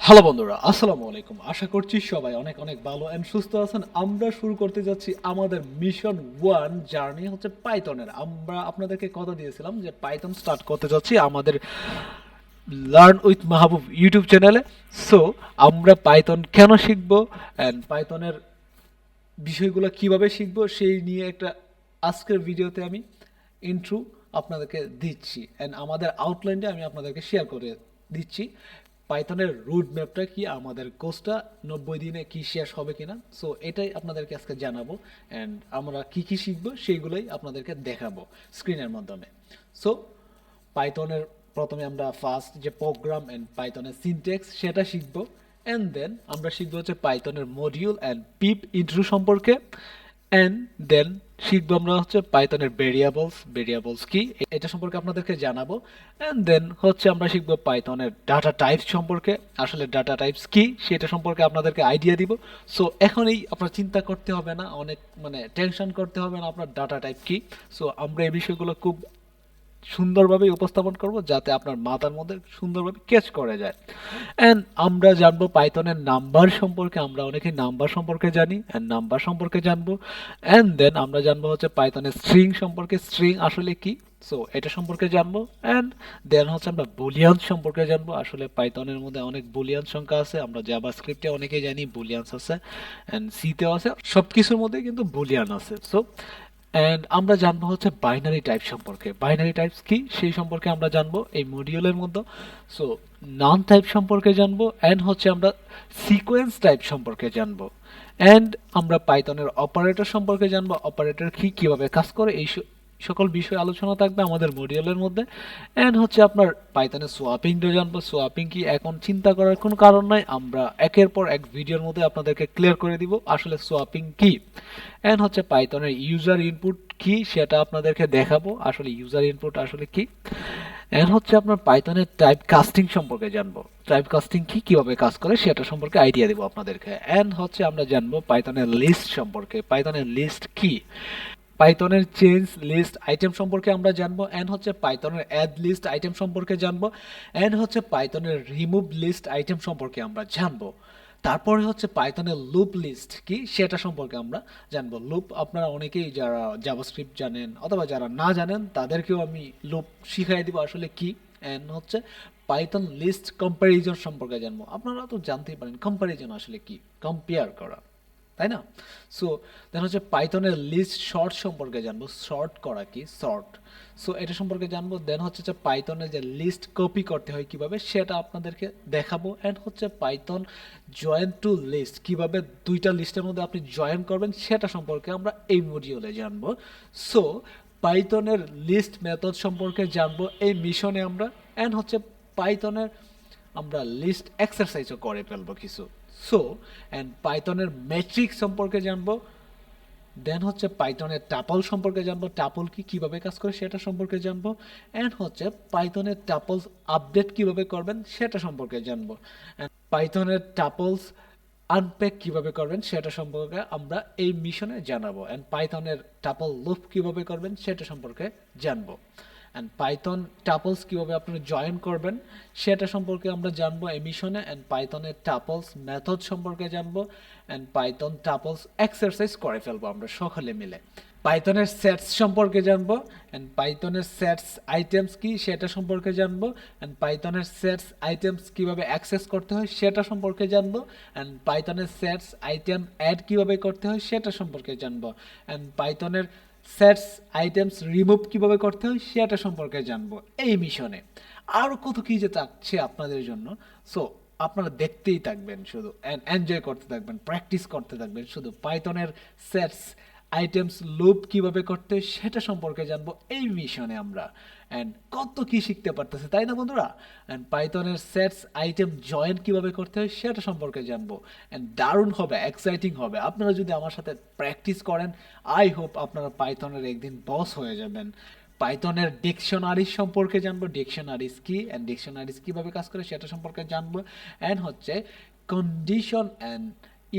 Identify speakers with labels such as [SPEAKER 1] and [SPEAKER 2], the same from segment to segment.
[SPEAKER 1] Hello বন্ধুরা, আসসালামু আলাইকুম। আশা করছি সবাই অনেক অনেক ভালো এন্ড সুস্থ আছেন। আমরা শুরু করতে যাচ্ছি আমাদের মিশন 1 জার্নি হচ্ছে পাইথনের। আমরা আপনাদেরকে কথা দিয়েছিলাম যে পাইথন স্টার্ট করতে যাচ্ছি আমাদের লার্ন উইথ মাহবুব ইউটিউব চ্যানেলে। সো আমরা পাইথন কেন শিখবো এন্ড পাইথনের বিষয়গুলো কিভাবে শিখবো সেই নিয়ে একটা আজকের ভিডিওতে আমি ইন্ট্রো আপনাদেরকে দিচ্ছি অ্যান্ড আমাদের আউটলাইনটা আমি আপনাদেরকে শেয়ার করে দিচ্ছি। পাইথনের রুট ম্যাপটা কি, আমাদের কোর্সটা 90 দিনে কি শেষ হবে কিনা, সো এটাই আপনাদেরকে আজকে জানাবো অ্যান্ড আমরা কি কি শিখবো সেইগুলোই আপনাদেরকে দেখাবো স্ক্রিনের মাধ্যমে। সো পাইথনের প্রথমে আমরা ফার্স্ট যে প্রোগ্রাম অ্যান্ড পাইথনের সিনট্যাক্স সেটা শিখবো অ্যান্ড দেন আমরা শিখবো হচ্ছে পাইথনের মডিউল অ্যান্ড পিপ ইন্ট্রো সম্পর্কে অ্যান্ড দেন শিখবো আমরা হচ্ছে পাইথনের ভেরিয়েবলস কি এটা সম্পর্কে আপনাদেরকে জানাবো অ্যান্ড দেন হচ্ছে আমরা শিখবো পাইথনের ডাটা টাইপস সম্পর্কে, আসলে ডাটা টাইপস কি সেটা সম্পর্কে আপনাদেরকে আইডিয়া দিব। সো এখনই আপনার চিন্তা করতে হবে না, অনেক টেনশন করতে হবে না আপনার ডাটা টাইপ কি। সো আমরা এই বিষয়গুলো খুব সুন্দরভাবে উপস্থাপন করব যাতে আপনার মাথার মধ্যে সুন্দরভাবে ক্যাচ করা যায়। এন্ড আমরা জানবো পাইথনের নাম্বার সম্পর্কে, আমরা অনেকে নাম্বার সম্পর্কে জানি এন্ড নাম্বার সম্পর্কে জানবো। এন্ড দেন আমরা জানবো হচ্ছে পাইথনের স্ট্রিং সম্পর্কে, স্ট্রিং আসলে কি, সো এটা সম্পর্কে জানবো। এন্ড দেন হচ্ছে আমরা বুলিয়ান সম্পর্কে জানবো, আসলে পাইথনের মধ্যে অনেক বুলিয়ান সংখ্যা আছে, আমরা জাভাস্ক্রিপ্টে অনেকেই জানি বুলিয়ানস আছে এন্ড সিতেও আছে, সবকিছুর মধ্যে কিন্তু বুলিয়ান আছে। সো অ্যান্ড আমরা জানবো হচ্ছে বাইনারি টাইপ সম্পর্কে, বাইনারি টাইপস কি সেই সম্পর্কে আমরা জানবো এই মডিউলের মধ্যে। সো নান টাইপ সম্পর্কে জানবো অ্যান্ড হচ্ছে আমরা সিকোয়েন্স টাইপ সম্পর্কে জানবো অ্যান্ড আমরা পাইথনের অপারেটর সম্পর্কে জানবো, অপারেটর কি, কিভাবে কাজ করে, এই সকল বিষয় আলোচনা থাকবে আমাদের মডিউলের মধ্যে। অ্যান্ড হচ্ছে আপনার পাইথনের সোয়াপিংটা জানবো, সোয়াপিং কি এখন চিন্তা করার কোনো কারণ নাই, আমরা একের পর এক ভিডিওর মধ্যে আপনাদেরকে ক্লিয়ার করে দিব আসলে সোয়াপিং কি। অ্যান্ড হচ্ছে পাইথনের ইউজার ইনপুট কি সেটা আপনাদেরকে দেখাবো, আসলে ইউজার ইনপুট আসলে কি। এন্ড হচ্ছে আপনার পাইথনের টাইপ কাস্টিং সম্পর্কে জানবো, টাইপ কাস্টিং কি, কিভাবে কাজ করে সেটা সম্পর্কে আইডিয়া দেবো আপনাদেরকে। এন্ড হচ্ছে আমরা জানবো পাইথনের লিস্ট সম্পর্কে, পাইথনের লিস্ট কি, পাইথনের চেঞ্জ লিস্ট আইটেম সম্পর্কে আমরা জানবো। এন্ড হচ্ছে পাইথনের অ্যাড লিস্ট আইটেম সম্পর্কে জানবো। এন্ড হচ্ছে পাইথনের রিমুভ লিস্ট আইটেম সম্পর্কে আমরা জানবো। তারপরে হচ্ছে পাইথনের লুপ লিস্ট কি সেটা সম্পর্কে আমরা জানবো। লুপ আপনারা অনেকেই যারা জাভাস্ক্রিপ্ট জানেন অথবা যারা না জানেন তাদেরকেও আমি লুপ শিখাই দিব আসলে কি। এন্ড হচ্ছে পাইথন লিস্ট কম্প্যারিজন সম্পর্কে জানবো, আপনারা তো জানতেই পারেন কম্প্যারিজন আসলে কি, কম্পেয়ার করা, তাই না? সো দেন হচ্ছে পাইথনের লিস্ট শর্ট সম্পর্কে জানবো, শর্ট করা কি, শর্ট, সো এটা সম্পর্কে জানবো। দেন হচ্ছে যে পাইথনের যে লিস্ট কপি করতে হয় কিভাবে সেটা আপনাদেরকে দেখাবো। অ্যান্ড হচ্ছে পাইথন জয়েন টু লিস্ট, কিভাবে দুইটা লিস্টের মধ্যে আপনি জয়েন করবেন সেটা সম্পর্কে আমরা এই মডিউলে জানবো। সো পাইথনের লিস্ট মেথড সম্পর্কে জানবো এই মিশনে আমরা। অ্যান্ড হচ্ছে পাইথনের আমরা লিস্ট এক্সারসাইজও করে ফেলবো কিছু। সো অ্যান্ড পাইথনের ম্যাট্রিক্স সম্পর্কে জানবো। দেন হচ্ছে পাইথনের টাপল সম্পর্কে জানবো, টাপল কি, কিভাবে কাজ করে সেটা সম্পর্কে জানবো। অ্যান্ড হচ্ছে পাইথনের টাপলস আপডেট কিভাবে করবেন সেটা সম্পর্কে জানবো। পাইথনের টাপলস আনপ্যাক কিভাবে করবেন সেটা সম্পর্কে আমরা এই মিশনে জানাবো। অ্যান্ড পাইথনের টাপল লুপ কিভাবে করবেন সেটা সম্পর্কে জানবো। অ্যান্ড পাইথন টাপলস কিভাবে আপনারা জয়েন করবেন সেটা সম্পর্কে আমরা জানবো এই মিশনে। অ্যান্ড পাইথনের টাপলস মেথড সম্পর্কে জানবো। অ্যান্ড পাইথন টাপলস এক্সারসাইজ করে ফেলবো আমরা সকলে মিলে। পাইথনের সেটস সম্পর্কে জানবো অ্যান্ড পাইথনের সেটস আইটেমস কি সেটা সম্পর্কে জানবো। অ্যান্ড পাইথনের সেটস আইটেমস কিভাবে অ্যাক্সেস করতে হয় সেটা সম্পর্কে জানবো। অ্যান্ড পাইথনের সেটস আইটেম অ্যাড কিভাবে করতে হয় সেটা সম্পর্কে জানবো। অ্যান্ড পাইথনের সেটস আইটেমস রিমুভ কিভাবে করতে হয় সেটা সম্পর্কে জানবো এই মিশনে। আরও কত কি যে থাকছে আপনাদের জন্য। সো আপনারা দেখতেই থাকবেন শুধু, এনজয় করতে থাকবেন, প্র্যাকটিস করতে থাকবেন শুধু। পাইথনের সেটস আইটেমস লুপ কিভাবে করতে হয় সেটা সম্পর্কে জানবো এই মিশনে আমরা। অ্যান্ড কত কি শিখতে পারতেছে, তাই না বন্ধুরা? অ্যান্ড পাইথনের সেটস আইটেম জয়েন কিভাবে করতে হয় সেটা সম্পর্কে জানবো। অ্যান্ড দারুণ হবে, এক্সাইটিং হবে আপনারা যদি আমার সাথে প্র্যাকটিস করেন। আই হোপ আপনারা পাইথনের একদিন বস হয়ে যাবেন। পাইথনের ডিকশনারিজ সম্পর্কে জানবো, ডিকশনারিজ কি অ্যান্ড ডিকশনারিজ কিভাবে কাজ করে সেটা সম্পর্কে জানবো। অ্যান্ড হচ্ছে কন্ডিশন অ্যান্ড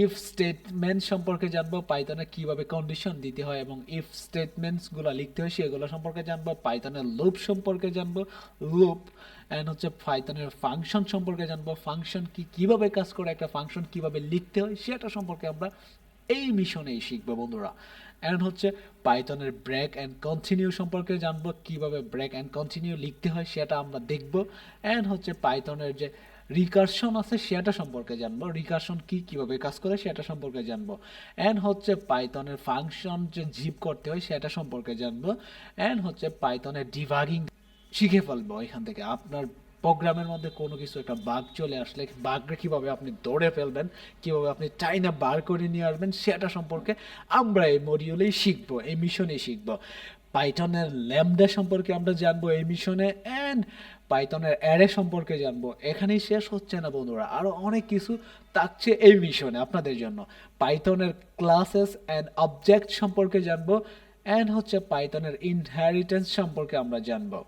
[SPEAKER 1] ইফ স্টেটমেন্ট সম্পর্কে জানবো, পাইথনে কিভাবে কন্ডিশন দিতে হয় এবং ইফ স্টেটমেন্টসগুলো লিখতে হয় সেগুলো সম্পর্কে জানবো। পাইথনের লুপ সম্পর্কে জানবো, লুপ অ্যান্ড হচ্ছে পাইথনের ফাংশন সম্পর্কে জানবো, ফাংশন কি, কিভাবে কাজ করে, একটা ফাংশন কিভাবে লিখতে হয় সেটা সম্পর্কে আমরা এই মিশনেই শিখবো বন্ধুরা। অ্যান্ড হচ্ছে পাইথনের ব্রেক অ্যান্ড কন্টিনিউ সম্পর্কে জানবো, কিভাবে ব্রেক অ্যান্ড কন্টিনিউ লিখতে হয় সেটা আমরা দেখবো। অ্যান্ড হচ্ছে পাইথনের যে রিকারশন আছে সেটা সম্পর্কে জানবো, রিকারশন কি, কিভাবে কাজ করে সেটা সম্পর্কে জানবো। অ্যান্ড হচ্ছে পাইথনের ফাংশন যে জিপ করতে হয় সেটা সম্পর্কে জানবো। অ্যান্ড হচ্ছে পাইথনের ডিবাগিং শিখে ফেলবো এখান থেকে। আপনার প্রোগ্রামের মধ্যে কোনো কিছু একটা বাগ চলে আসলে বাগটা কীভাবে আপনি ধরে ফেলবেন, কীভাবে আপনি চাইনা বার করে নিয়ে আসবেন সেটা সম্পর্কে আমরা এই মডিউলেই শিখবো, এই মিশনেই শিখবো। পাইথনের ল্যামডা সম্পর্কে আমরা জানবো এই মিশনে, অ্যান্ড পাইথনের অ্যারে সম্পর্কে জানবো। এখানেই শেষ হচ্ছে না বন্ধুরা, আরও অনেক কিছু থাকছে এই মিশনে আপনাদের জন্য। পাইথনের ক্লাসেস অ্যান্ড অবজেক্ট সম্পর্কে জানবো, অ্যান্ড হচ্ছে পাইথনের ইনহেরিটেন্স সম্পর্কে আমরা জানবো।